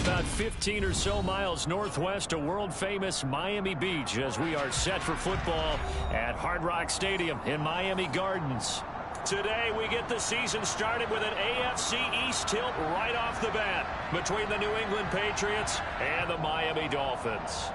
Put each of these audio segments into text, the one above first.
about 15 or so miles northwest of world-famous Miami Beach as we are set for football at Hard Rock Stadium in Miami Gardens. Today, we get the season started with an AFC East tilt right off the bat between the New England Patriots and the Miami Dolphins.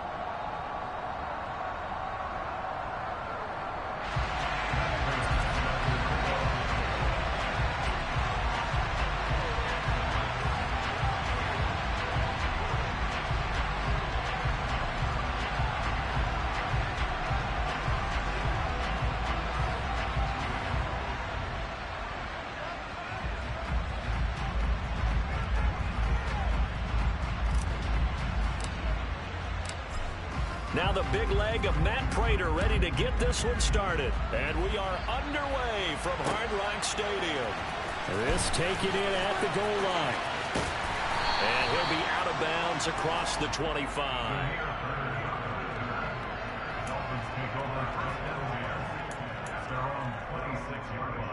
Now the big leg of Matt Prater ready to get this one started. And we are underway from Hard Rock Stadium. This taken in at the goal line. And he'll be out of bounds across the 25. Dolphins take over first down here at their own 26-yard line.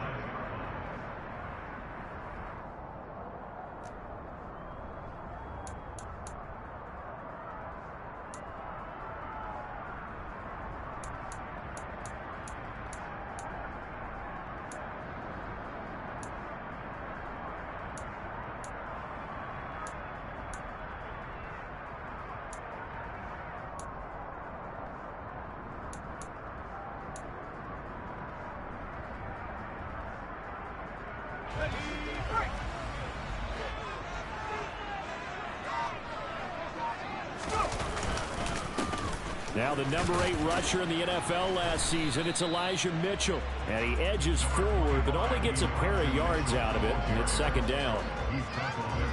Now the number 8 rusher in the NFL last season, it's Elijah Mitchell. And he edges forward, but only gets a pair of yards out of it, and it's second down.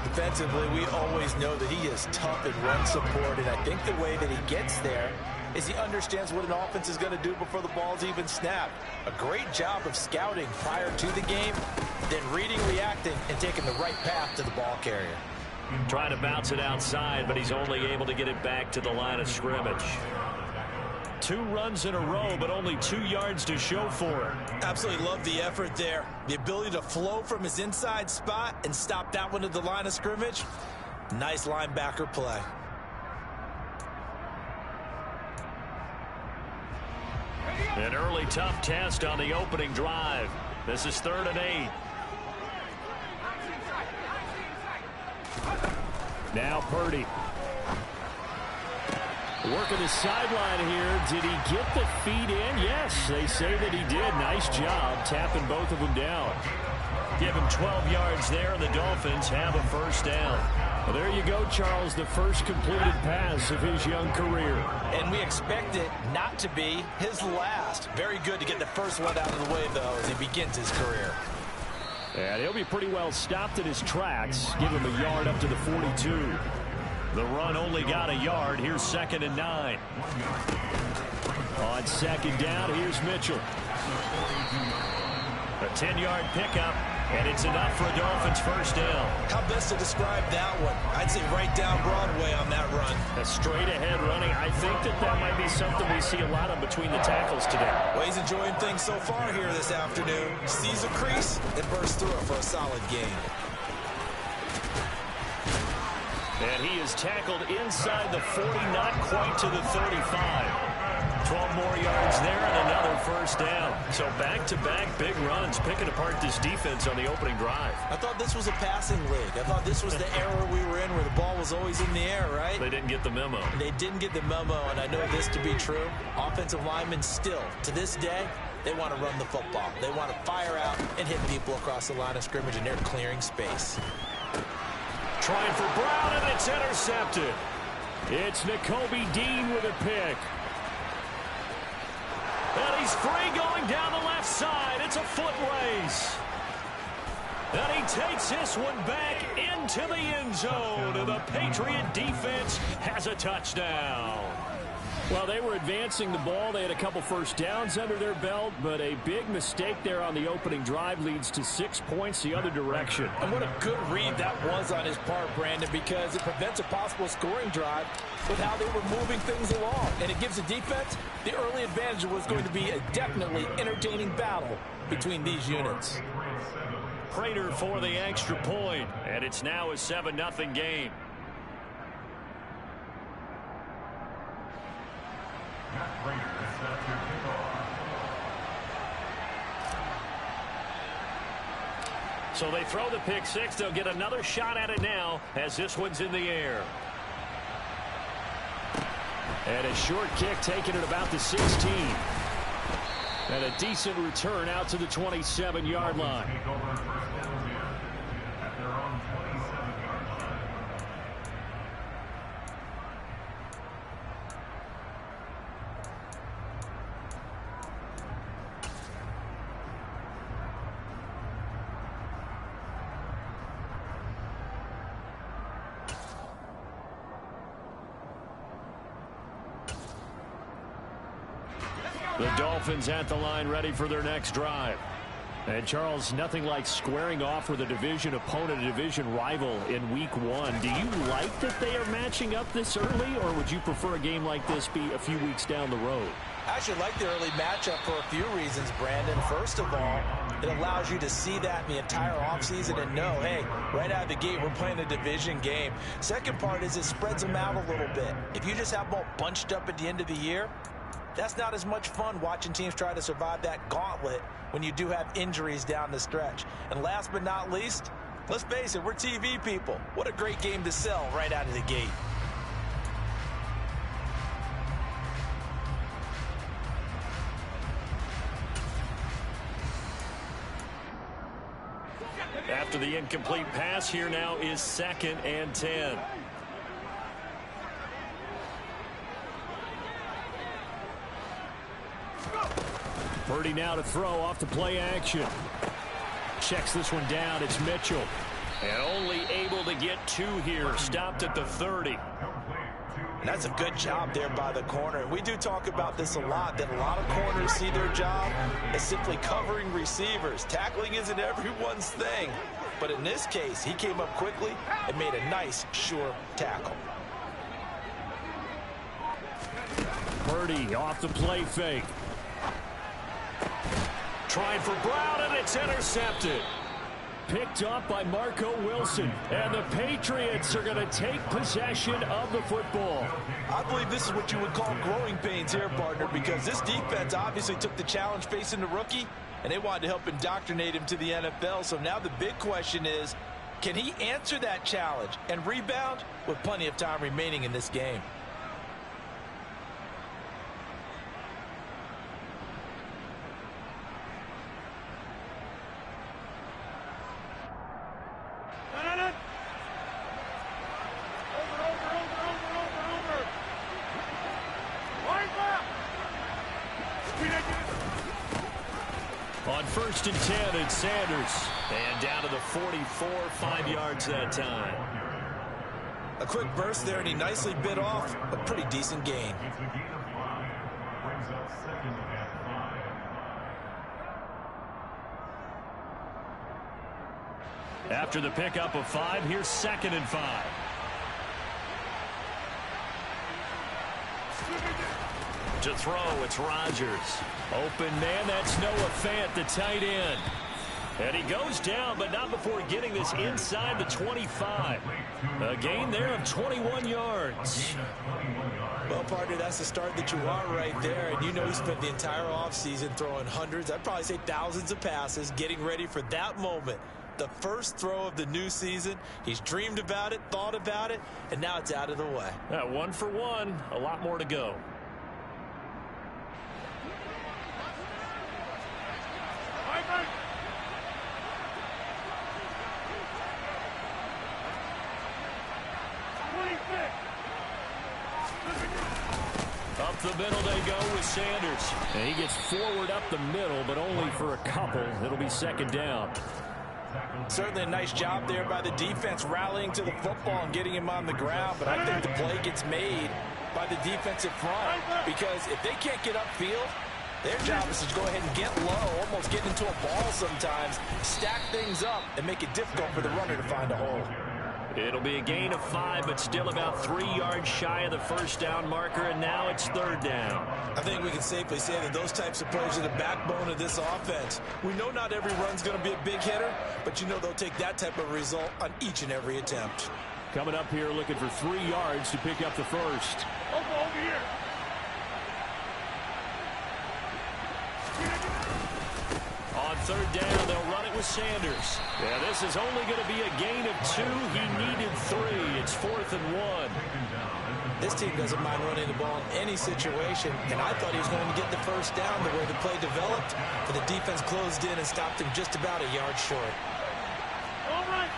Defensively, we always know that he is tough in run support, and I think the way that he gets there is he understands what an offense is going to do before the ball's even snapped. A great job of scouting prior to the game, then reading, reacting, and taking the right path to the ball carrier. Trying to bounce it outside, but he's only able to get it back to the line of scrimmage. 2 runs in a row, but only 2 yards to show for it. Absolutely love the effort there. The ability to flow from his inside spot and stop that one at the line of scrimmage. Nice linebacker play. An early tough test on the opening drive. This is 3rd and 8. Now Purdy. Working the sideline here. Did he get the feet in? Yes, they say that he did. Nice job tapping both of them down. Give him 12 yards there, and the Dolphins have a first down. Well, there you go, Charles, the first completed pass of his young career. And we expect it not to be his last. Very good to get the first one out of the way, though, as he begins his career. And he'll be pretty well stopped in his tracks. Give him a yard up to the 42. The run only got a yard. Here's 2nd and 9. On 2nd down, here's Mitchell. A 10-yard pickup, and it's enough for a Dolphins first down. How best to describe that one? I'd say right down Broadway on that run. A straight-ahead running. I think that might be something we see a lot of between the tackles today. Well, he's enjoying things so far here this afternoon. Sees a crease and bursts through it for a solid gain. And he is tackled inside the 40, not quite to the 35. 12 more yards there and another first down. So back-to-back big runs, picking apart this defense on the opening drive. I thought this was a passing league. I thought this was the era we were in where the ball was always in the air, right? They didn't get the memo. They didn't get the memo, and I know this to be true. Offensive linemen still, to this day, they want to run the football. They want to fire out and hit people across the line of scrimmage, and they're clearing space. Trying for Brown, and it's intercepted. It's Nakobe Dean with a pick. And he's free going down the left side. It's a foot race. And he takes this one back into the end zone. And the Patriot defense has a touchdown. Well, they were advancing the ball. They had a couple first downs under their belt, but a big mistake there on the opening drive leads to 6 points the other direction. And what a good read that was on his part, Brandon, because it prevents a possible scoring drive with how they were moving things along. And it gives the defense the early advantage. Was going to be a definitely entertaining battle between these units. Prater for the extra point, and it's now a 7-0 game. Raiders set to kick off. So they throw the pick six. They'll get another shot at it now as this one's in the air. And a short kick taken at about the 16. And a decent return out to the 27-yard line. Take over first down here at their own 27-yard line. The Dolphins at the line ready for their next drive. And Charles, nothing like squaring off with a division opponent, a division rival in week one. Do you like that they are matching up this early, or would you prefer a game like this be a few weeks down the road? I actually like the early matchup for a few reasons, Brandon. First of all, it allows you to see that in the entire offseason and know, hey, right out of the gate, we're playing a division game. Second part is it spreads them out a little bit. If you just have them all bunched up at the end of the year, that's not as much fun watching teams try to survive that gauntlet when you do have injuries down the stretch. And last but not least, let's face it, we're TV people. What a great game to sell right out of the gate. After the incomplete pass, here now is 2nd and 10. Purdy now to throw off the play action. Checks this one down. It's Mitchell. And only able to get 2 here. Stopped at the 30. And that's a good job there by the corner. We do talk about this a lot, that a lot of corners see their job as simply covering receivers. Tackling isn't everyone's thing. But in this case, he came up quickly and made a nice, sure tackle. Purdy off the play fake. Trying for Brown, and it's intercepted. Picked up by Marco Wilson. And the Patriots are going to take possession of the football. I believe this is what you would call growing pains here, partner, because this defense obviously took the challenge facing the rookie, and they wanted to help indoctrinate him to the NFL. So now the big question is, can he answer that challenge and rebound with plenty of time remaining in this game? On 1st and 10, it's Sanders. And down to the 44, 5 yards that time. A quick burst there, and he nicely bit off a pretty decent gain. It's a gain of 5. Brings up 2nd and 5. After the pickup of 5, here's 2nd and 5. To throw, it's Rodgers. Open man, that's Noah Fant, the tight end. And he goes down, but not before getting this inside the 25. A gain there of 21 yards. Well, partner, that's the start that you want right there. And you know he spent the entire offseason throwing hundreds, I'd probably say thousands of passes, getting ready for that moment. The first throw of the new season. He's dreamed about it, thought about it, and now it's out of the way. 1 for 1, a lot more to go. Up the middle they go with Sanders. And he gets forward up the middle, but only for a couple. It'll be 2nd down. Certainly a nice job there by the defense rallying to the football and getting him on the ground. But I think the play gets made by the defensive front, because if they can't get upfield, their job is to go ahead and get low, almost get into a ball sometimes, stack things up, and make it difficult for the runner to find a hole. It'll be a gain of 5, but still about 3 yards shy of the first down marker, and now it's 3rd down. I think we can safely say that those types of plays are the backbone of this offense. We know not every run's going to be a big hitter, but you know they'll take that type of result on each and every attempt. Coming up here looking for 3 yards to pick up the first. Over here. On third down, they'll run it with Sanders. Yeah, this is only going to be a gain of 2. He needed 3. It's 4th and 1. This team doesn't mind running the ball in any situation, and I thought he was going to get the first down the way the play developed, but the defense closed in and stopped him just about a yard short. All right.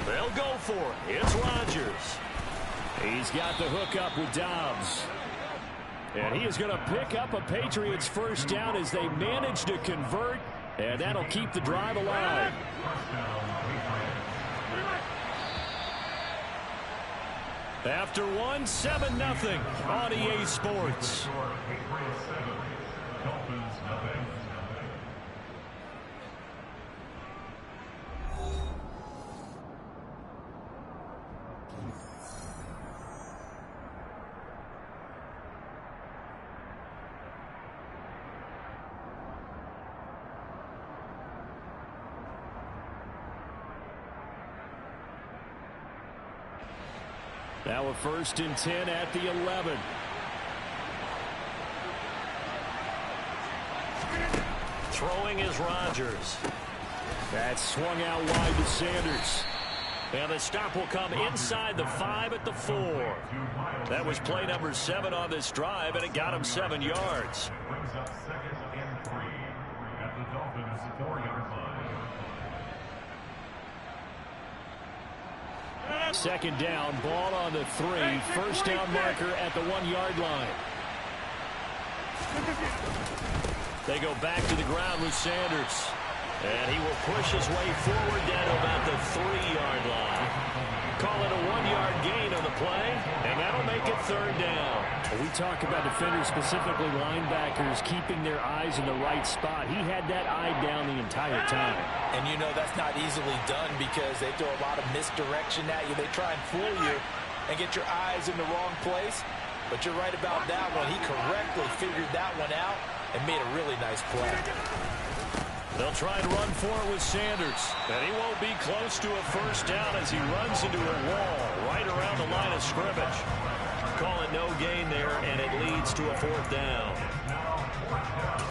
They'll go for it. It's Rodgers. He's got the hook up with Dobbs. And he is going to pick up a Patriots first down as they manage to convert, and that'll keep the drive alive. After 1, 7-0 on EA Sports. Now a 1st and 10 at the 11. Throwing is Rodgers. That's swung out wide to Sanders. And the stop will come inside the 5 at the 4. That was play number 7 on this drive, and it got him 7 yards. Brings up 2nd and 3 at the Dolphins' 4-yard line. 2nd down, ball on the 3. First down marker at the 1-yard line. They go back to the ground with Sanders. And he will push his way forward down to about the 3-yard line. Call it a 1-yard gain on the play, and that'll make it 3rd down. We talk about defenders, specifically linebackers, keeping their eyes in the right spot. He had that eye down the entire time. And you know that's not easily done because they throw a lot of misdirection at you. They try and fool you and get your eyes in the wrong place. But you're right about that one. He correctly figured that one out and made a really nice play. They'll try and run for it with Sanders. And he won't be close to a first down as he runs into a wall right around the line of scrimmage. Call it no gain there, and it leads to a 4th down.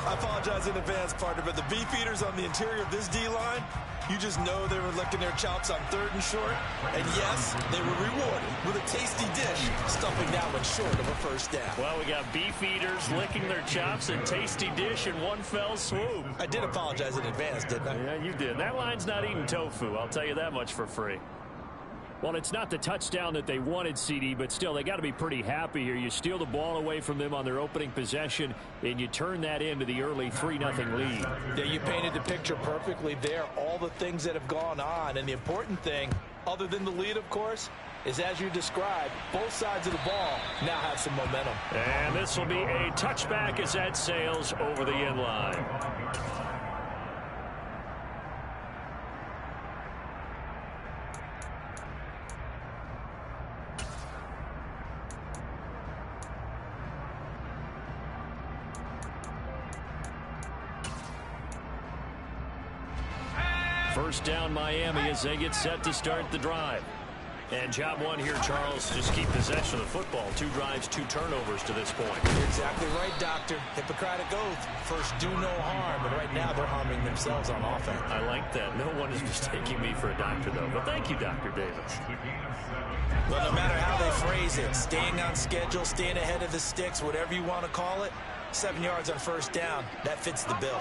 I apologize in advance, partner, but the beefeaters on the interior of this D-line, you just know they were licking their chops on 3rd and short. And yes, they were rewarded with a tasty dish, stuffing that one short of a first down. Well, we got beefeaters licking their chops and tasty dish in one fell swoop. I did apologize in advance, didn't I? Yeah, you did. That line's not eating tofu, I'll tell you that much for free. Well, it's not the touchdown that they wanted, CD, but still, they got to be pretty happy here. You steal the ball away from them on their opening possession, and you turn that into the early 3-0 lead. Yeah, you painted the picture perfectly there. All the things that have gone on, and the important thing, other than the lead, of course, is as you described, both sides of the ball now have some momentum. And this will be a touchback as that sails over the end line. First down Miami as they get set to start the drive. And job one here, Charles, just keep possession of the football. 2 drives, 2 turnovers to this point. You're exactly right, Doctor. Hippocratic oath. First, do no harm. And right now, they're harming themselves on offense. I like that. No one is mistaking me for a doctor, though. But thank you, Dr. Davis. Well, no matter how they phrase it, staying on schedule, staying ahead of the sticks, whatever you want to call it, 7 yards on first down, that fits the bill.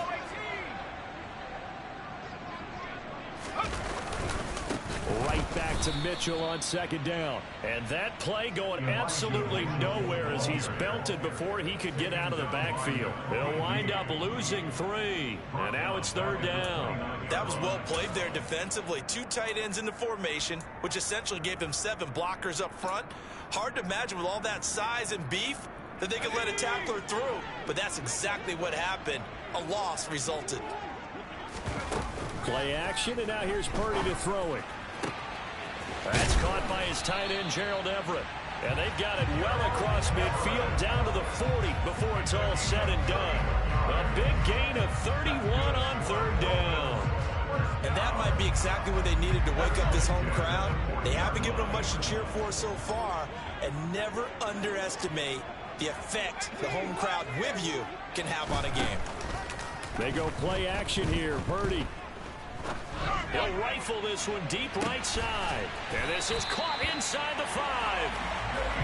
Right back to Mitchell on 2nd down. And that play going absolutely nowhere as he's belted before he could get out of the backfield. They'll wind up losing 3. And now it's 3rd down. That was well played there defensively. 2 tight ends in the formation, which essentially gave them 7 blockers up front. Hard to imagine with all that size and beef that they could let a tackler through. But that's exactly what happened. A loss resulted. Play action, and now here's Purdy to throw it. That's caught by his tight end, Gerald Everett. And they've got it well across midfield down to the 40 before it's all said and done. A big gain of 31 on 3rd down. And that might be exactly what they needed to wake up this home crowd. They haven't given them much to cheer for so far, and never underestimate the effect the home crowd with you can have on a game. They go play action here. Purdy. He'll rifle this one deep right side. And this is caught inside the 5.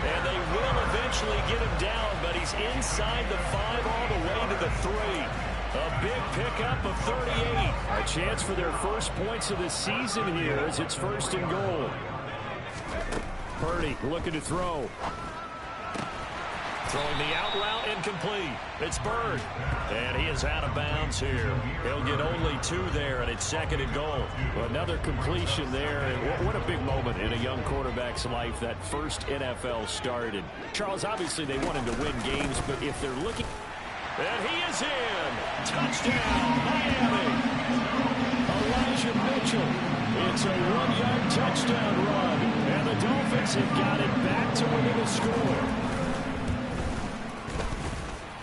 And they will eventually get him down, but he's inside the 5 all the way to the 3. A big pickup of 38. A chance for their first points of the season here as it's 1st and goal. Purdy looking to throw. Throwing the out route incomplete. It's Bird. And he is out of bounds here. He'll get only 2 there, and it's 2nd and goal. Well, another completion there. And what a big moment in a young quarterback's life, that first NFL start. And Charles, obviously they want him to win games, but if they're looking... And he is in. Touchdown, Miami. Elijah Mitchell. It's a 1-yard touchdown run. And the Dolphins have got it back to within a score.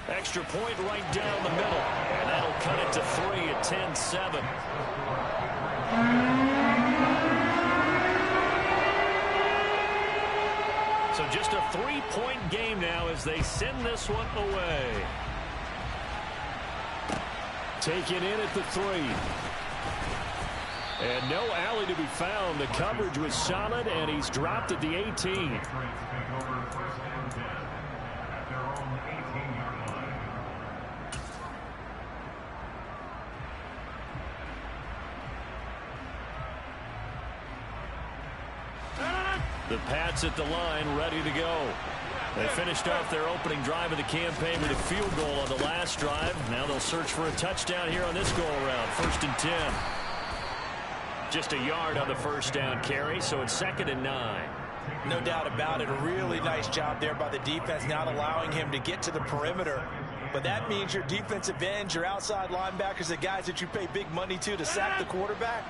Extra point right down the middle. And that'll cut it to 3 at 10-7. So just a 3-point game now as they send this one away. Taken in at the 3. And no alley to be found. The coverage was solid, and he's dropped at the 18. The Pats at the line, ready to go. They finished off their opening drive of the campaign with a field goal on the last drive. Now they'll search for a touchdown here on this go-around. 1st and 10. Just a yard on the first down carry, so it's 2nd and 9. No doubt about it. A really nice job there by the defense, not allowing him to get to the perimeter. But that means your defensive ends, your outside linebackers, the guys that you pay big money to sack the quarterback,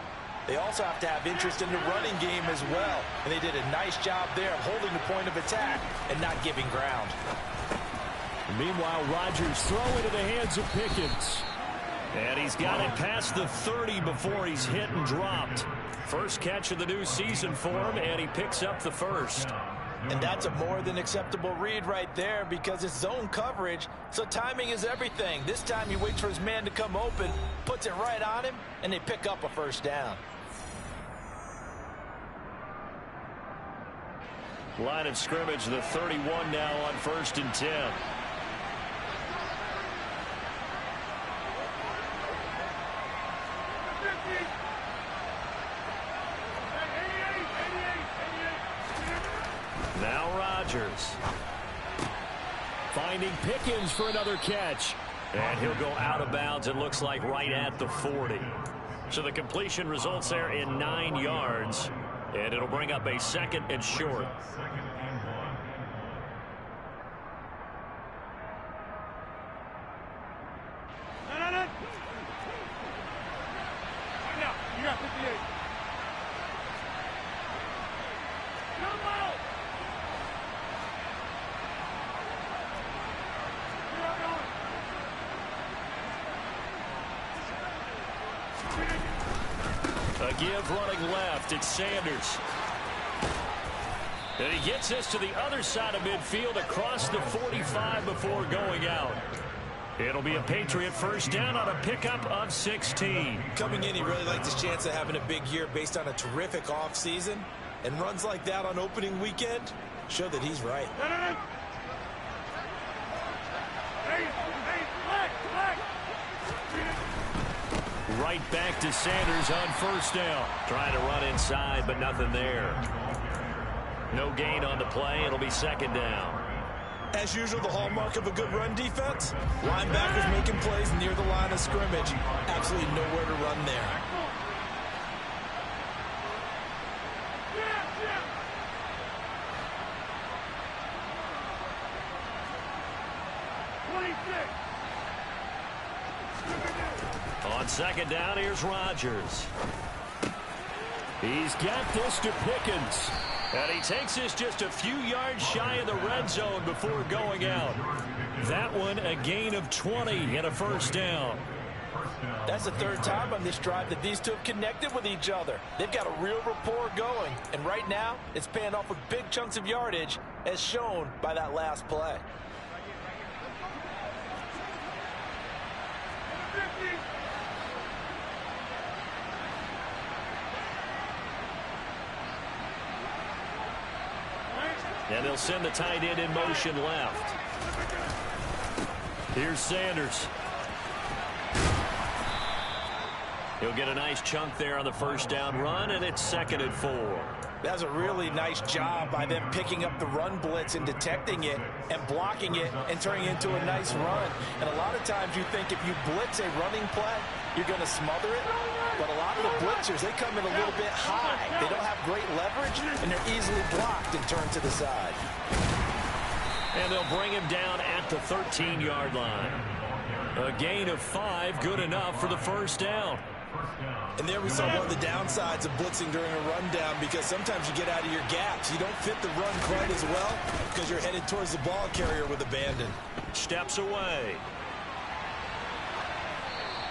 they also have to have interest in the running game as well. And they did a nice job there of holding the point of attack and not giving ground. Meanwhile, Rodgers throw into the hands of Pickens. And he's got it past the 30 before he's hit and dropped. First catch of the new season for him, and he picks up the 1st. And that's a more than acceptable read right there because it's zone coverage, so timing is everything. This time he waits for his man to come open, puts it right on him, and they pick up a 1st down. Line of scrimmage, the 31 now on 1st and 10. Now Rodgers. Finding Pickens for another catch. And he'll go out of bounds, it looks like, right at the 40. So the completion results there in 9 yards. And it'll bring up a 2nd and short. You got 58. A give running left. It's Sanders. And he gets this to the other side of midfield across the 45 before going out. It'll be a Patriot 1st down on a pickup of 16. Coming in, he really likes his chance of having a big year based on a terrific offseason. And runs like that on opening weekend show that he's right. Right back to Sanders on 1st down. Trying to run inside, but nothing there. No gain on the play. It'll be 2nd down. As usual, the hallmark of a good run defense, linebackers making plays near the line of scrimmage. Absolutely nowhere to run there. On 2nd down, here's Rodgers. He's got this to Pickens. And he takes this just a few yards shy of the red zone before going out. That one, a gain of 20 and a 1st down. That's the third time on this drive that these two have connected with each other. They've got a real rapport going, and right now it's paying off with big chunks of yardage, as shown by that last play. And they'll send the tight end in motion left. Here's Sanders. He'll get a nice chunk there on the first down run, and it's 2nd and 4. That's a really nice job by them picking up the run blitz and detecting it and blocking it and turning it into a nice run. And a lot of times you think if you blitz a running play, you're going to smother it. But a lot of the blitzers, they come in a little bit high. They don't have great leverage, and they're easily blocked and turned to the side. And they'll bring him down at the 13-yard line. A gain of 5, good enough for the first down. And there we saw one of the downsides of blitzing during a rundown, because sometimes you get out of your gaps. You don't fit the run quite as well because you're headed towards the ball carrier with abandon. Steps away.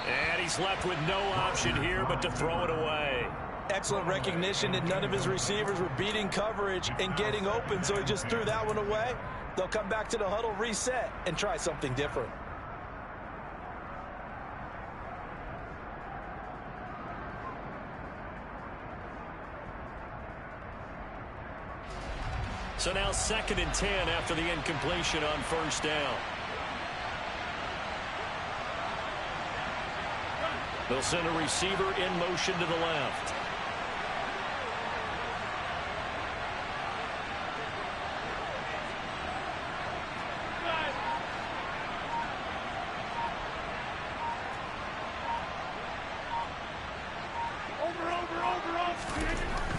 And he's left with no option here but to throw it away. Excellent recognition that none of his receivers were beating coverage and getting open, so he just threw that one away. They'll come back to the huddle, reset, and try something different. So now 2nd and 10 after the incompletion on first down. They'll send a receiver in motion to the left.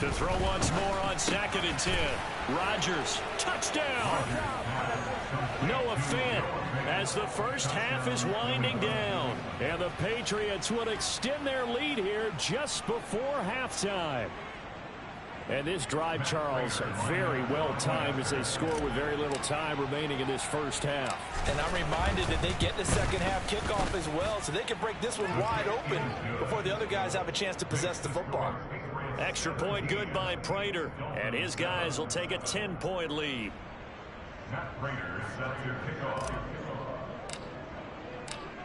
To throw once more on 2nd and 10. Rodgers, touchdown. Noah Fant as the first half is winding down. And the Patriots will extend their lead here just before halftime. And this drive, Charles, very well timed as they score with very little time remaining in this first half. And I'm reminded that they get the second half kickoff as well, so they can break this one wide open before the other guys have a chance to possess the football. Extra point good by Prater, and his guys will take a 10-point lead.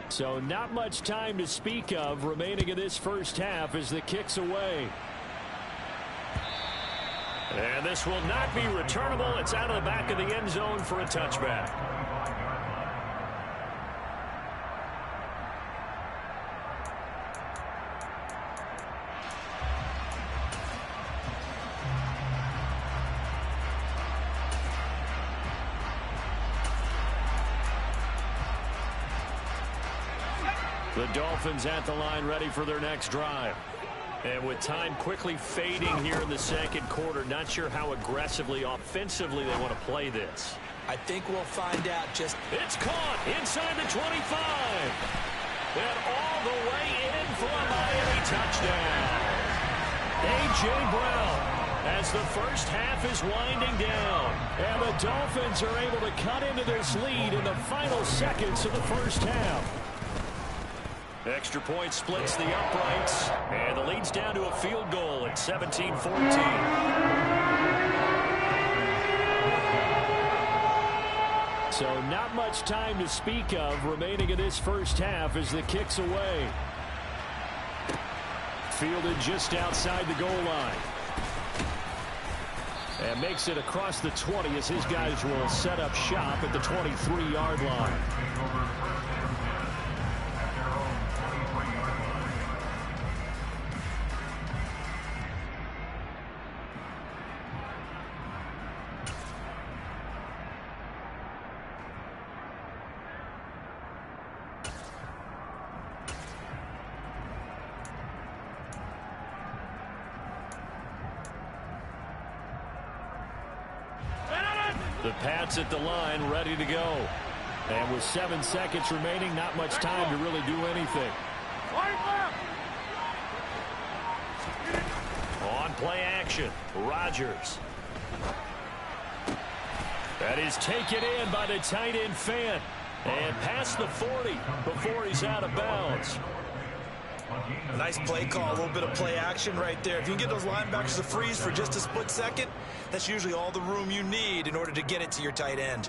So not much time to speak of remaining in this first half as the kick's away. And this will not be returnable. It's out of the back of the end zone for a touchback. The Dolphins at the line ready for their next drive. And with time quickly fading here in the second quarter, not sure how aggressively, offensively they want to play this. I think we'll find out just... It's caught inside the 25. And all the way in for a Miami touchdown. A.J. Brown as the first half is winding down. And the Dolphins are able to cut into this lead in the final seconds of the first half. Extra point splits the uprights, and the lead's down to a field goal at 17-14. So not much time to speak of remaining in this first half as the kick's away. Fielded just outside the goal line. And makes it across the 20 as his guys will set up shop at the 23-yard line. The Pats at the line, ready to go. And with 7 seconds remaining, not much time to really do anything. On play action, Rodgers. That is taken in by the tight end Fant. And past the 40 before he's out of bounds. Nice play call, a little bit of play action right there. If you can get those linebackers to freeze for just a split second, that's usually all the room you need in order to get it to your tight end.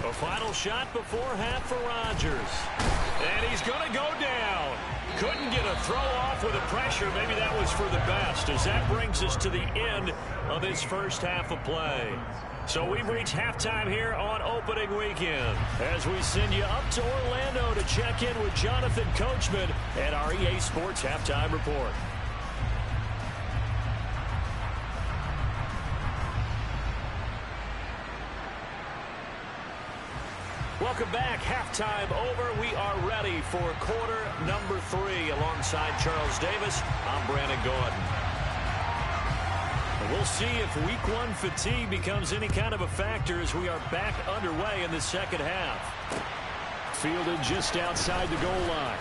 A final shot before half for Rodgers. And he's going to go down. Couldn't get a throw off with the pressure. Maybe that was for the best, as that brings us to the end of this first half of play. So we've reached halftime here on opening weekend, as we send you up to Orlando to check in with Jonathan Coachman at our EA Sports Halftime Report. Welcome back. Halftime over. We are ready for quarter number 3 alongside Charles Davis. I'm Brandon Gordon. And we'll see if week 1 fatigue becomes any kind of a factor as we are back underway in the second half. Fielded just outside the goal line.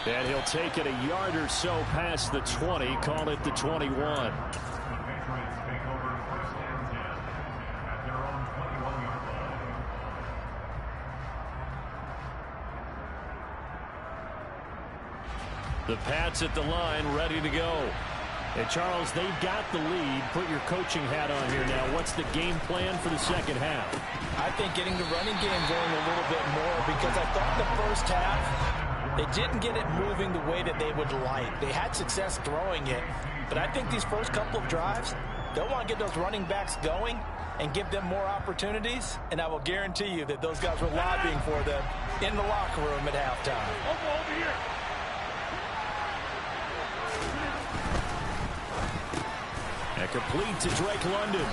And he'll take it a yard or so past the 20, call it the 21. The Pats at the line, ready to go. And Charles, they've got the lead. Put your coaching hat on here now. What's the game plan for the second half? I think getting the running game going a little bit more, because I thought in the first half they didn't get it moving the way that they would like. They had success throwing it, but I think these first couple of drives, they'll want to get those running backs going and give them more opportunities, and I will guarantee you that those guys were lobbying for them in the locker room at halftime. Over here. And complete to Drake London.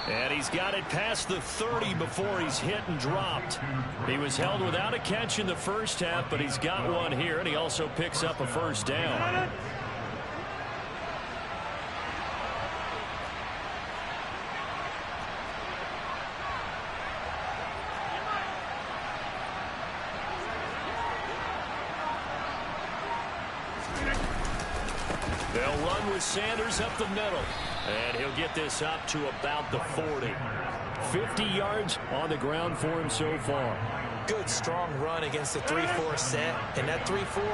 And he's got it past the 30 before he's hit and dropped. He was held without a catch in the first half, but he's got one here, and he also picks up a first down. They'll run with Sanders up the middle. And he'll get this up to about the 40. 50 yards on the ground for him so far. Good, strong run against the 3-4 set. And that 3-4,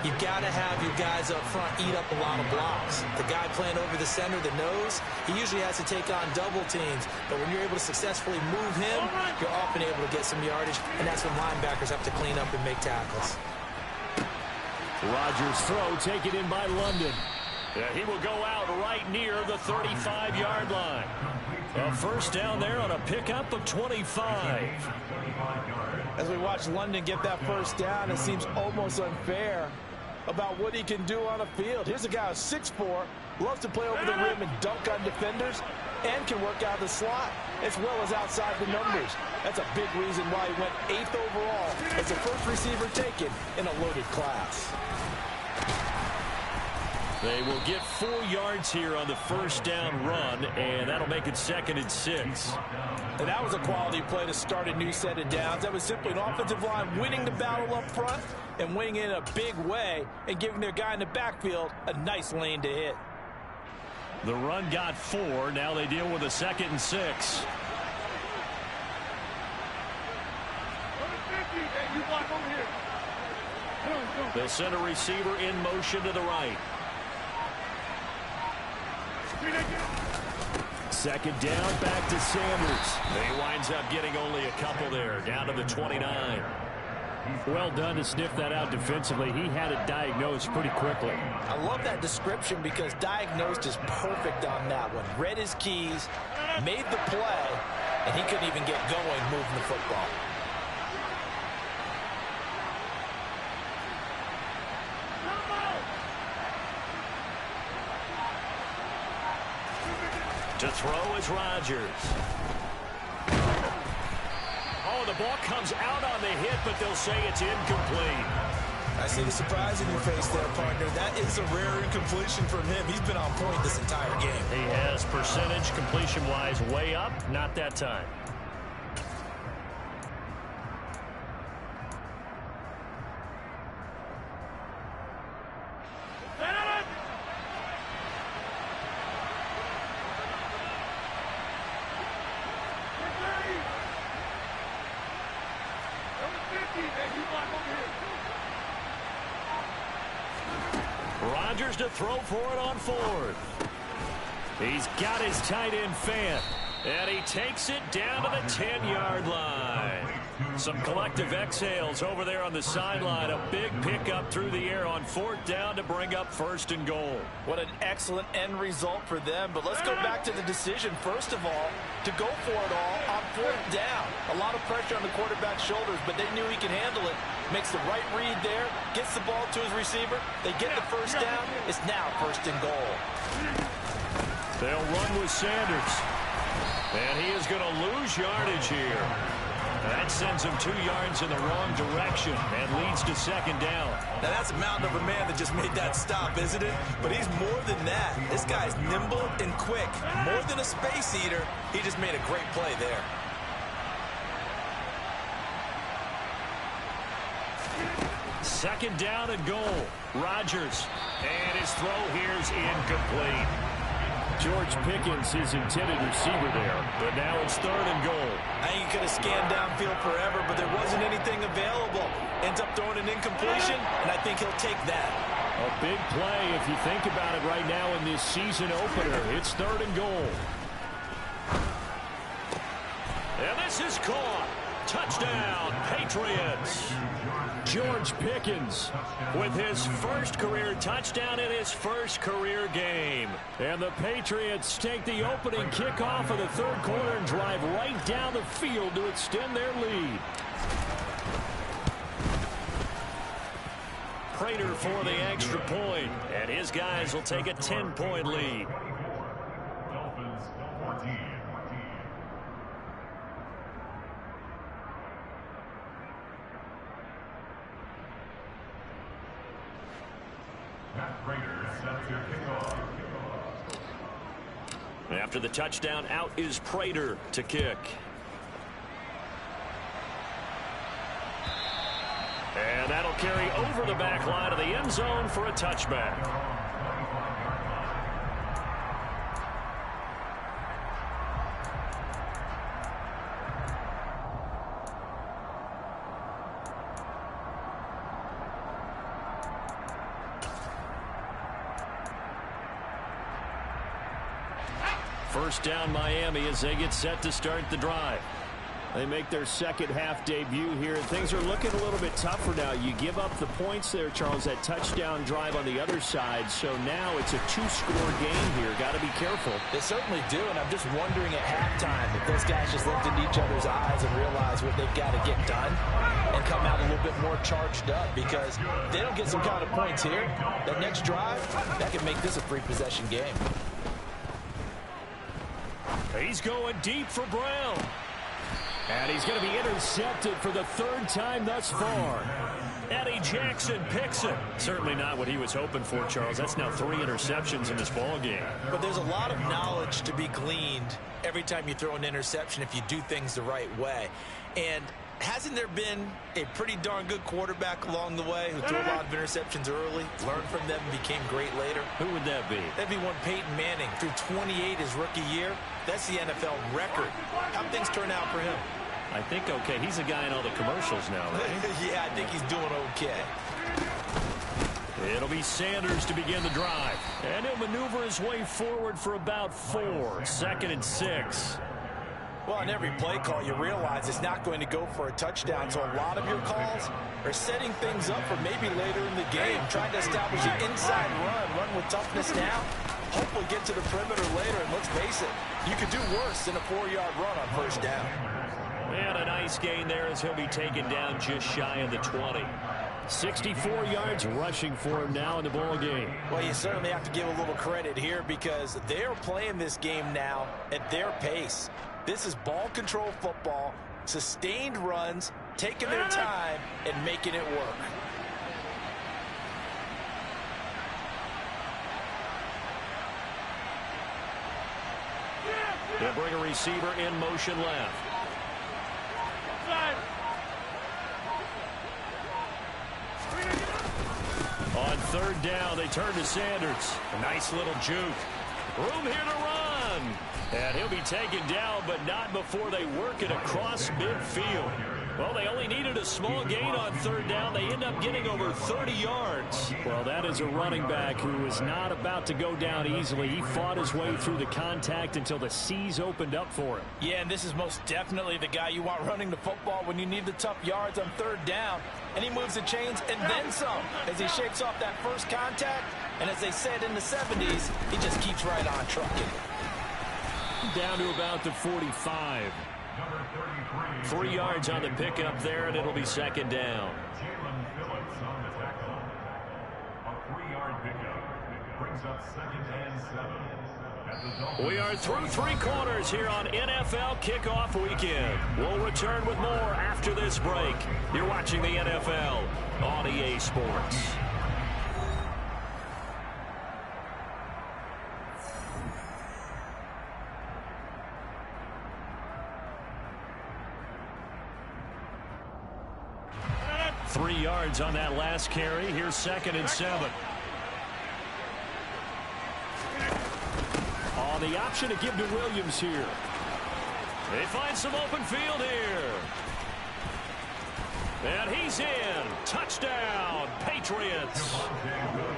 you've got to have your guys up front eat up a lot of blocks. The guy playing over the center, the nose, he usually has to take on double teams. But when you're able to successfully move him, you're often able to get some yardage. And that's when linebackers have to clean up and make tackles. Rodgers' throw taken in by London. He will go out right near the 35-yard line. A first down there on a pickup of 25. As we watch London get that first down, it seems almost unfair about what he can do on a field. Here's a guy who's 6'4", loves to play over the rim and dunk on defenders, and can work out of the slot as well as outside the numbers. That's a big reason why he went 8th overall as the first receiver taken in a loaded class. They will get 4 yards here on the first down run, and that'll make it 2nd and 6. And that was a quality play to start a new set of downs. That was simply an offensive line winning the battle up front and winning in a big way and giving their guy in the backfield a nice lane to hit. The run got 4. Now they deal with a 2nd and 6. They'll send a receiver in motion to the right. 2nd down, back to Sanders. He winds up getting only a couple there, down to the 29. Well done to sniff that out defensively. He had it diagnosed pretty quickly. I love that description because diagnosed is perfect on that one. Read his keys, made the play, and he couldn't even get going moving the football. To throw is Rodgers. Oh, the ball comes out on the hit, but they'll say it's incomplete. I see the surprise in your face there, partner. That is a rare incompletion from him. He's been on point this entire game. He has percentage completion-wise way up. Not that time. Rodgers to throw for it on fourth. He's got his tight end Fant. And he takes it down to the 10-yard line. Some collective exhales over there on the sideline. A big pickup through the air on fourth down to bring up first and goal. What an excellent end result for them. But let's go back to the decision, first of all, to go for it all on fourth down. A lot of pressure on the quarterback's shoulders, but they knew he could handle it. Makes the right read there, gets the ball to his receiver. They get the first down. It's now first and goal. They'll run with Sanders. And he is going to lose yardage here. That sends him 2 yards in the wrong direction and leads to second down. Now that's a mountain of a man that just made that stop, isn't it? But he's more than that. This guy's nimble and quick. More than a space eater. He just made a great play there. Second down and goal. Rodgers. And his throw here's incomplete. George Pickens, his intended receiver there, but now it's third and goal. I think he could have scanned downfield forever, but there wasn't anything available. Ends up throwing an incompletion, and I think he'll take that. A big play if you think about it right now in this season opener. It's third and goal. And this is caught. Touchdown, Patriots. George Pickens with his first career touchdown in his first career game. And the Patriots take the opening kickoff of the third quarter and drive right down the field to extend their lead. Prater for the extra point, and his guys will take a 10-point lead. Dolphins 14. After the touchdown, out is Prater to kick. And that'll carry over the back line of the end zone for a touchback. First down Miami as they get set to start the drive. They make their second half debut here, and things are looking a little bit tougher now. You give up the points there, Charles, that touchdown drive on the other side. So now it's a 2-score game here. Got to be careful. They certainly do, and I'm just wondering at halftime if those guys just looked into each other's eyes and realized what they've got to get done and come out a little bit more charged up, because if they don't get some kind of points here, that next drive, that could make this a free possession game. He's going deep for Brown. And he's going to be intercepted for the third time thus far. Eddie Jackson picks it. Certainly not what he was hoping for, Charles. That's now 3 interceptions in this ball game. But there's a lot of knowledge to be gleaned every time you throw an interception if you do things the right way. And hasn't there been a pretty darn good quarterback along the way who threw a lot of interceptions early, learned from them, and became great later? Who would that be? That'd be one Peyton Manning. Threw 28 his rookie year. That's the NFL record. How'd things turn out for him? I think okay. He's a guy in all the commercials now, right? Yeah, I think he's doing okay. It'll be Sanders to begin the drive. And he'll maneuver his way forward for about 4. Second and 6. Well, on every play call, you realize it's not going to go for a touchdown, so a lot of your calls are setting things up for maybe later in the game, trying to establish an inside run with toughness now, hopefully get to the perimeter later, and let's face it, you could do worse than a 4-yard run on first down. And a nice gain there as he'll be taken down just shy of the 20. 64 yards rushing for him now in the ball game. Well, you certainly have to give a little credit here because they're playing this game now at their pace. This is ball control football, sustained runs, taking their time, and making it work. They'll bring a receiver in motion left. On third down, they turn to Sanders. A nice little juke. Room here to run. And he'll be taken down, but not before they work it across midfield. Well, they only needed a small gain on third down. They end up getting over 30 yards. Well, that is a running back who is not about to go down easily. He fought his way through the contact until the seas opened up for him. Yeah, and this is most definitely the guy you want running the football when you need the tough yards on third down. And he moves the chains and then some as he shakes off that first contact. And as they said in the 70s, he just keeps right on trucking. Down to about the 45. 3 yards on the pickup there, and it'll be second down. Jalen Phillips on the tackle. A 3-yard pickup brings up 2nd and 7. At the Dolphins. We are through 3 quarters here on NFL Kickoff Weekend. We'll return with more after this break. You're watching the NFL on EA Sports. Three yards on that last carry. Here's 2nd and 7. Oh, the option to give to Williams here. They find some open field here. And he's in. Touchdown, Patriots.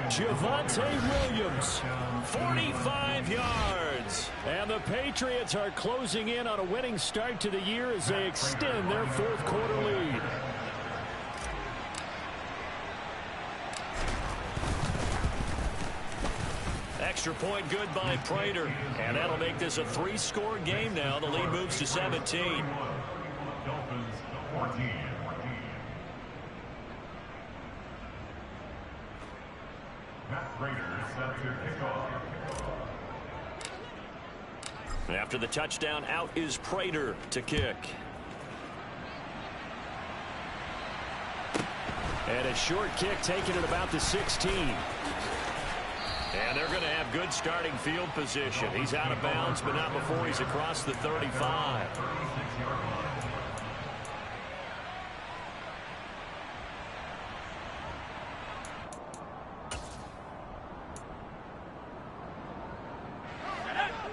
Javonte Williams. 45 yards. And the Patriots are closing in on a winning start to the year as they extend their 4th quarter lead. Extra point good by Prater. And that'll make this a 3-score game now. The lead moves to 17. Dolphins 14. Matt Prater set to kick off. After the touchdown, out is Prater to kick. And a short kick taken at about the 16. And they're going to have good starting field position. He's out of bounds, but not before he's across the 35.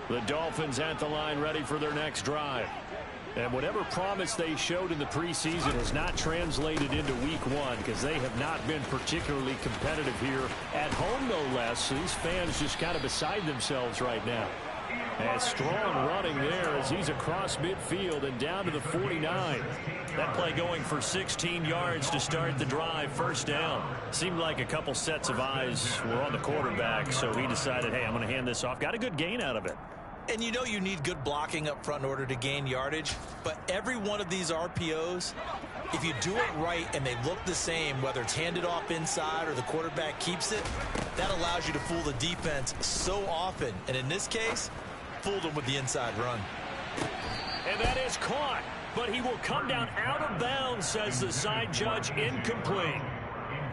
The Dolphins at the line ready for their next drive. And whatever promise they showed in the preseason has not translated into week 1 because they have not been particularly competitive here at home, no less. So these fans just kind of beside themselves right now. And strong running there as he's across midfield and down to the 49. That play going for 16 yards to start the drive. First down. Seemed like a couple sets of eyes were on the quarterback, so he decided, hey, I'm going to hand this off. Got a good gain out of it. And you know you need good blocking up front in order to gain yardage. But every one of these RPOs, if you do it right and they look the same, whether it's handed off inside or the quarterback keeps it, that allows you to fool the defense so often. And in this case, fooled them with the inside run. And that is caught. But he will come down out of bounds, says the side judge. Incomplete.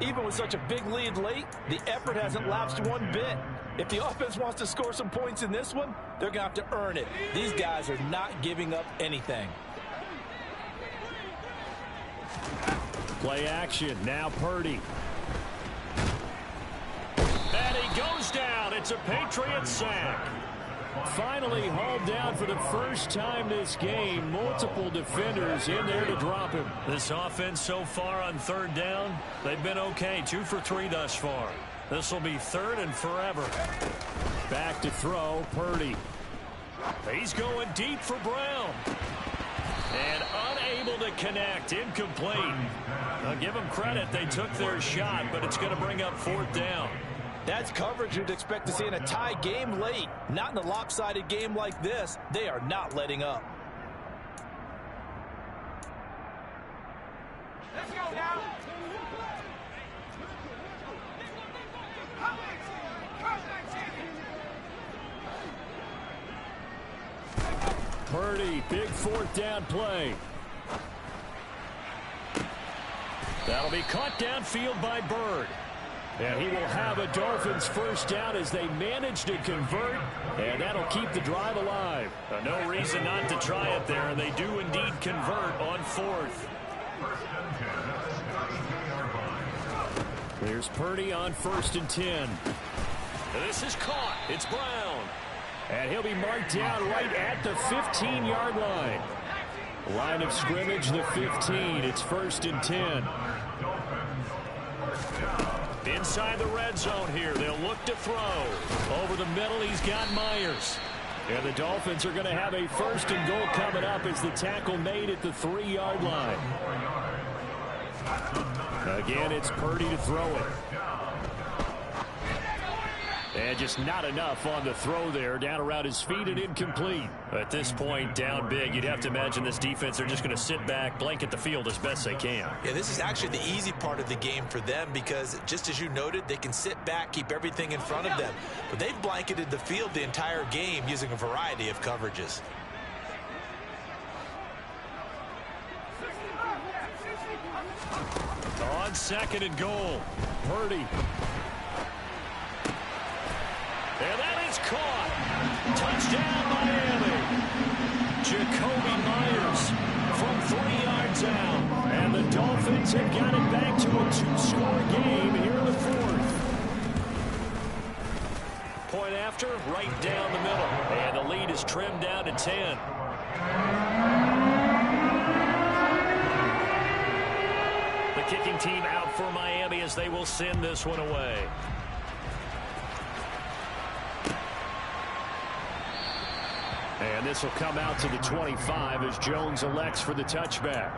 Even with such a big lead late, the effort hasn't lapsed one bit. If the offense wants to score some points in this one, they're going to have to earn it. These guys are not giving up anything. Play action. Now Purdy. And he goes down. It's a Patriots sack. Finally hauled down for the first time this game. Multiple defenders in there to drop him. This offense so far on third down, they've been okay. 2 for 3 thus far. This will be 3rd and forever. Back to throw, Purdy. He's going deep for Brown. And unable to connect. Incomplete. I'll give them credit. They took their shot, but it's going to bring up 4th down. That's coverage you'd expect to see in a tie game late. Not in a lopsided game like this. They are not letting up. Let's go now. Purdy, big 4th down play. That'll be caught downfield by Bird. And he will have a Dolphins first down as they manage to convert, and that'll keep the drive alive. No reason not to try it there, and they do indeed convert on 4th. There's Purdy on 1st and 10. This is caught. It's Brown. And he'll be marked down right at the 15-yard line. Line of scrimmage, the 15. It's 1st and 10. Inside the red zone here. They'll look to throw. Over the middle, he's got Myers. And the Dolphins are going to have a 1st and goal coming up as the tackle made at the 3-yard line. Again, it's Purdy to throw it. And just not enough on the throw there. Down around his feet and incomplete. At this point, down big. You'd have to imagine this defense are just going to sit back, blanket the field as best they can. Yeah, this is actually the easy part of the game for them because, just as you noted, they can sit back, keep everything in front of them. But they've blanketed the field the entire game using a variety of coverages. On 2nd and goal, Purdy. And that is caught. Touchdown, Miami. Jacoby Myers from 3 yards out. And the Dolphins have got it back to a 2-score game here in the 4th. Point after, right down the middle. And the lead is trimmed down to 10. The kicking team out for Miami as they will send this one away. And this will come out to the 25 as Jones elects for the touchback.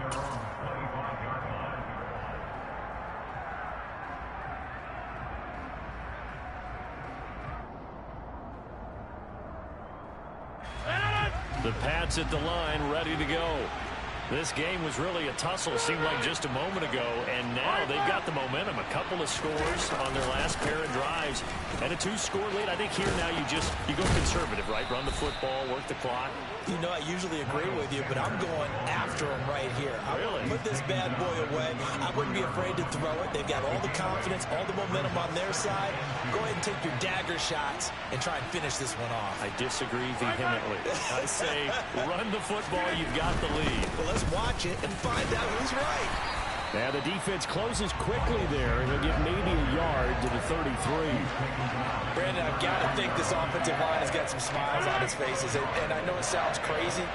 The Pats at the line, ready to go. This game was really a tussle, seemed like just a moment ago, and now they've got the momentum. A couple of scores on their last pair of drives, and a 2-score lead. I think here now you go conservative, right? Run the football, work the clock. You know, I usually agree with you, but I'm going after him right here. I Really? put this bad boy away. I wouldn't be afraid to throw it. They've got all the confidence, all the momentum on their side. Go ahead and take your dagger shots and try and finish this one off. I disagree vehemently. I say run the football, you've got the lead. Well, let's watch it and find out who's right. Now the defense closes quickly there, and he'll get maybe a yard to the 33. Brandon, I've got to think this offensive line has got some smiles on its faces. And I know it sounds crazy,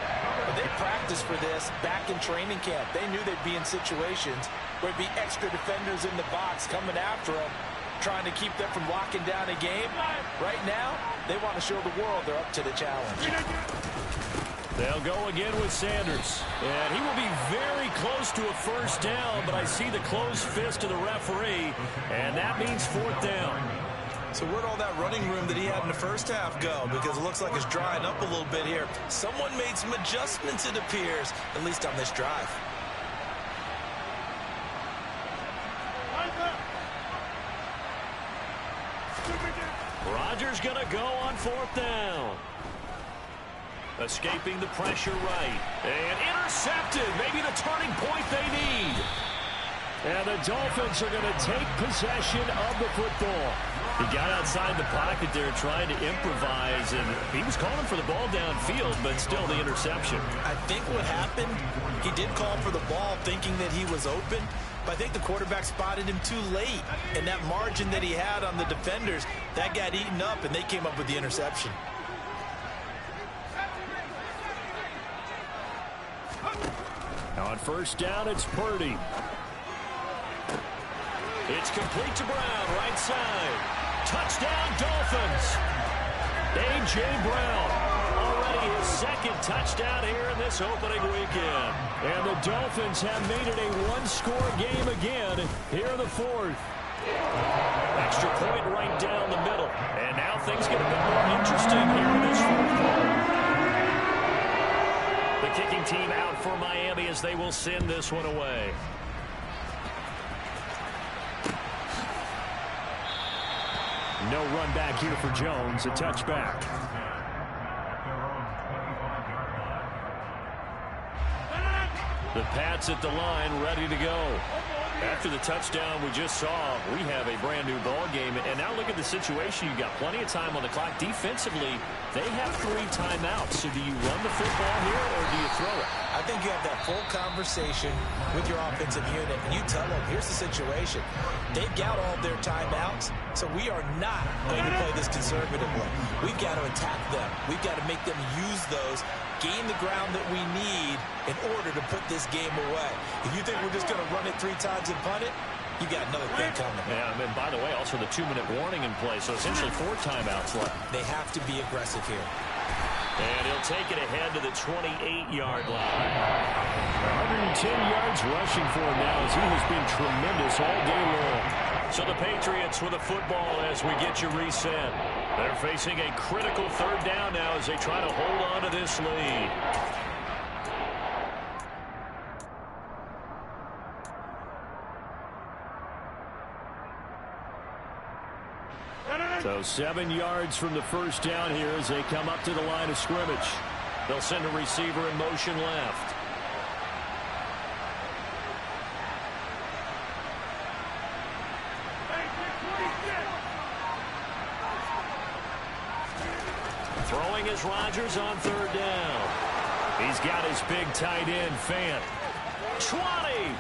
but they practiced for this back in training camp. They knew they'd be in situations where there'd be extra defenders in the box coming after them, trying to keep them from locking down a game. Right now, they want to show the world they're up to the challenge. They'll go again with Sanders. And he will be very close to a 1st down, but I see the closed fist of the referee, and that means 4th down. So where'd all that running room that he had in the first half go? Because it looks like it's drying up a little bit here. Someone made some adjustments, it appears, at least on this drive. Rodgers going to go on 4th down. Escaping the pressure right. And intercepted. Maybe the turning point they need. And the Dolphins are going to take possession of the football. He got outside the pocket there trying to improvise, and he was calling for the ball downfield, but still the interception. I think what happened, he did call for the ball thinking that he was open, but I think the quarterback spotted him too late. And that margin that he had on the defenders, that got eaten up, and they came up with the interception. On 1st down, it's Purdy. It's complete to Brown, right side. Touchdown, Dolphins. A.J. Brown, already his 2nd touchdown here in this opening weekend. And the Dolphins have made it a 1-score game again here in the 4th. Extra point right down the middle. And now things get a bit more interesting here in this 4th quarter. The kicking team out for Miami as they will send this one away. No run back here for Jones, a touchback. The Pats at the line, ready to go. After the touchdown we just saw, we have a brand new ball game. And now look at the situation. You've got plenty of time on the clock. Defensively, they have 3 timeouts. So do you run the football here or do you throw it? I think you have that full conversation with your offensive unit, and you tell them, here's the situation. They've got all their timeouts, so we are not going to play this conservatively. We've got to attack them. We've got to make them use those gain the ground that we need in order to put this game away. If you think we're just going to run it 3 times and punt it, you got another thing coming. Yeah, and by the way, also the 2-minute warning in play, so essentially 4 timeouts left. They have to be aggressive here. And he'll take it ahead to the 28-yard line. 110 yards rushing for him now as he has been tremendous all day long. So the Patriots with the football as we get you reset. They're facing a critical 3rd down now as they try to hold on to this lead. So 7 yards from the first down here as they come up to the line of scrimmage. They'll send a receiver in motion left. Throwing is Rodgers on 3rd down. He's got his big tight end, Fant. 20,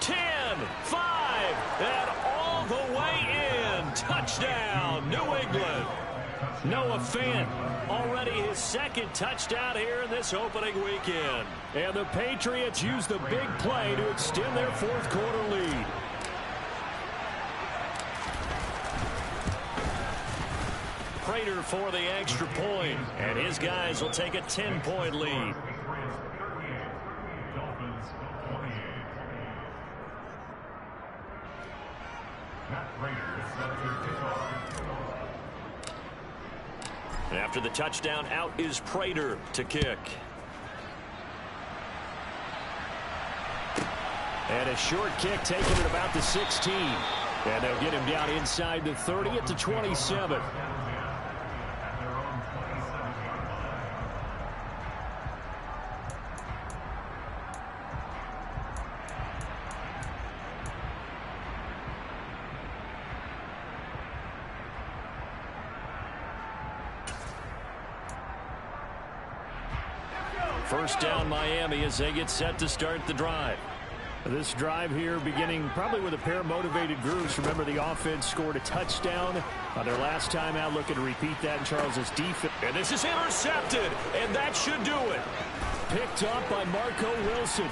10, 5, and all the way in. Touchdown, New England. Noah Fant. Already his 2nd touchdown here in this opening weekend. And the Patriots use the big play to extend their 4th quarter lead. Prater for the extra point, and his guys will take a 10-point lead. Dolphins 28. Matt Prater is set to kick off. After the touchdown, out is Prater to kick. And a short kick taken at about the 16. And they'll get him down inside the 30 at the 27. First down Miami as they get set to start the drive. This drive here beginning probably with a pair of motivated groups. Remember, the offense scored a touchdown on their last time out. Looking to repeat that in Charles's defense. And this is intercepted, and that should do it. Picked up by Marco Wilson.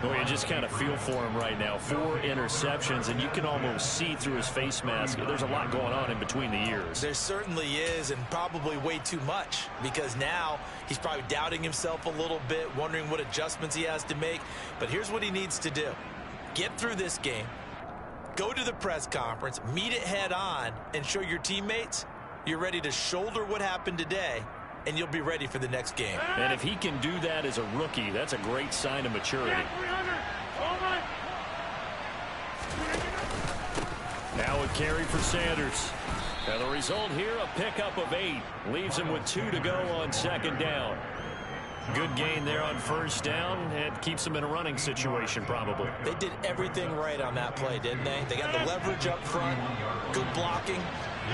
Well, you just kind of feel for him right now. 4 interceptions, and you can almost see through his face mask. There's a lot going on in between the ears. There certainly is, and probably way too much, because now he's probably doubting himself a little bit, wondering what adjustments he has to make. But here's what he needs to do. Get through this game, go to the press conference, meet it head on, and show your teammates you're ready to shoulder what happened today, and you'll be ready for the next game. And if he can do that as a rookie, that's a great sign of maturity. Now a carry for Sanders. And the result here, a pickup of 8. Leaves him with 2 to go on 2nd down. Good gain there on 1st down. And keeps him in a running situation, probably. They did everything right on that play, didn't they? They got the leverage up front, good blocking,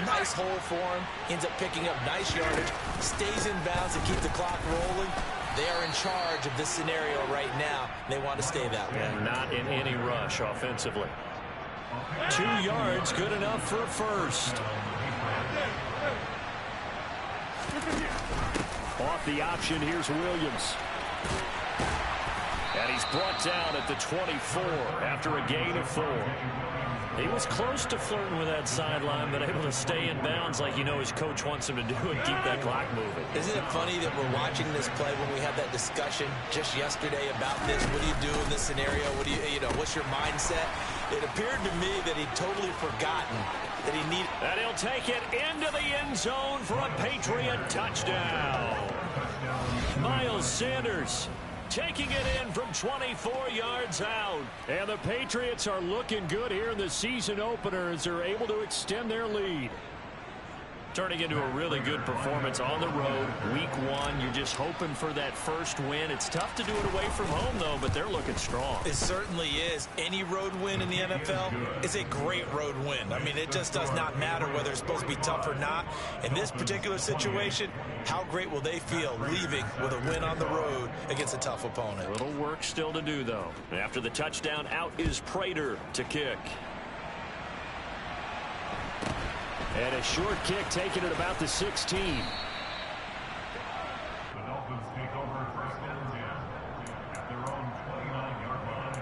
nice hole for him, ends up picking up nice yardage, stays in bounds to keep the clock rolling. They are in charge of this scenario right now. They want to stay that way. And not in any rush offensively. 2 yards, good enough for a first. Off the option, here's Williams. And he's brought down at the 24 after a gain of 4. He was close to flirting with that sideline, but able to stay in bounds like his coach wants him to do and keep that clock moving. Isn't it funny that we're watching this play when we had that discussion just yesterday about this? What do you do in this scenario? What do what's your mindset? It appeared to me that he'd totally forgotten that he needed. And he'll take it into the end zone for a Patriot touchdown. Miles Sanders taking it in from 24 yards out. And the Patriots are looking good here in the season opener as they're able to extend their lead. Turning into a really good performance on the road. Week 1, you're just hoping for that first win. It's tough to do it away from home, though, but they're looking strong. It certainly is. Any road win in the NFL is a great road win. I mean, it just does not matter whether it's supposed to be tough or not. In this particular situation, how great will they feel leaving with a win on the road against a tough opponent? A little work still to do, though. After the touchdown, out is Prater to kick. And a short kick taken at about the 16. The Dolphins take over first and 10 at their own 29-yard line.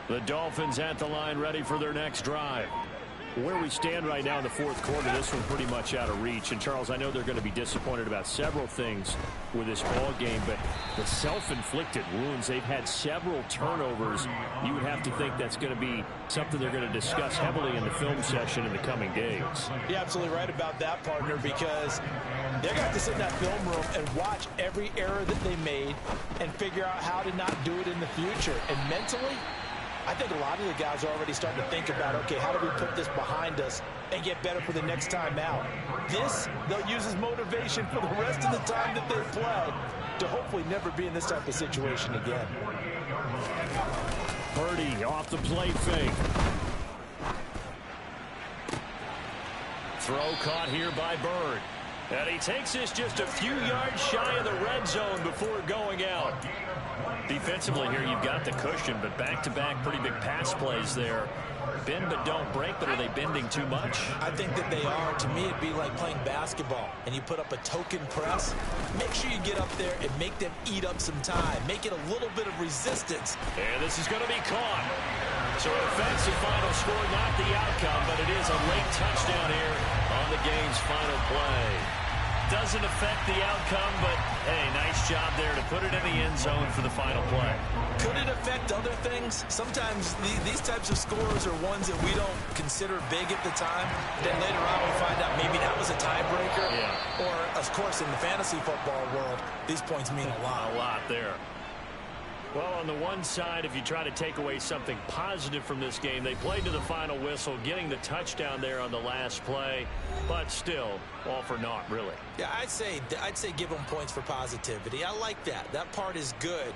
The Dolphins at the line, ready for their next drive. Where we stand right now in the fourth quarter, this one pretty much out of reach. And, Charles, I know they're going to be disappointed about several things with this ball game, but the self-inflicted wounds, they've had several turnovers. You would have to think that's going to be something they're going to discuss heavily in the film session in the coming days. You're absolutely right about that, partner, because they're going to have to sit in that film room and watch every error that they made and figure out how to not do it in the future. And mentally, I think a lot of the guys are already starting to think about, okay, how do we put this behind us and get better for the next time out? This, they'll use as motivation for the rest of the time that they play to hopefully never be in this type of situation again. Purdy off the play fake. Throw caught here by Bird. And he takes this just a few yards shy of the red zone before going out. Defensively here, you've got the cushion, but back-to-back pretty big pass plays there. Bend but don't break, but are they bending too much? I think that they are. To me, it'd be like playing basketball, and you put up a token press. Make sure you get up there and make them eat up some time. Make it a little bit of resistance. And this is going to be caught. So an offensive final score, not the outcome, but it is a late touchdown here on the game's final play. Doesn't affect the outcome, but hey, nice job there to put it in the end zone for the final play. Could it affect other things? Sometimes these types of scores are ones that we don't consider big at the time. Then later on we find out maybe that was a tiebreaker. Yeah. Or, of course, in the fantasy football world, these points mean a lot. A lot there. Well, on the one side, if you try to take away something positive from this game, they played to the final whistle, getting the touchdown there on the last play, but still, all for naught, really. Yeah, I'd say give them points for positivity. I like that. That part is good.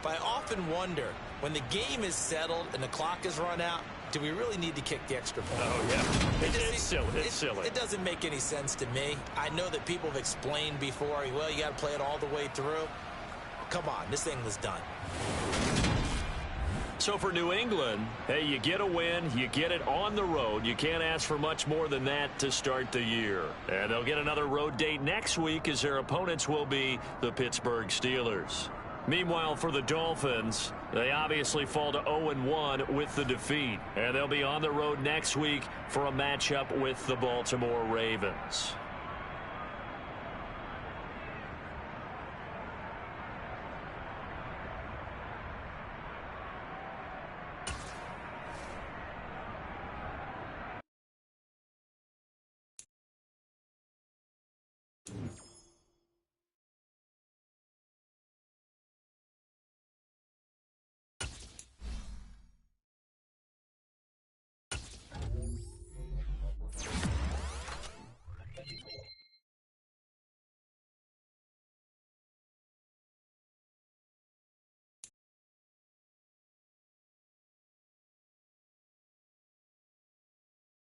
But I often wonder, when the game is settled and the clock is run out, do we really need to kick the extra point? Oh, yeah. It's silly. It's silly. It doesn't make any sense to me. I know that people have explained before, well, you got to play it all the way through. Come on, this thing was done. So for New England, hey, you get a win, you get it on the road. You can't ask for much more than that to start the year. And they'll get another road date next week as their opponents will be the Pittsburgh Steelers. Meanwhile, for the Dolphins, they obviously fall to 0-1 with the defeat. And they'll be on the road next week for a matchup with the Baltimore Ravens.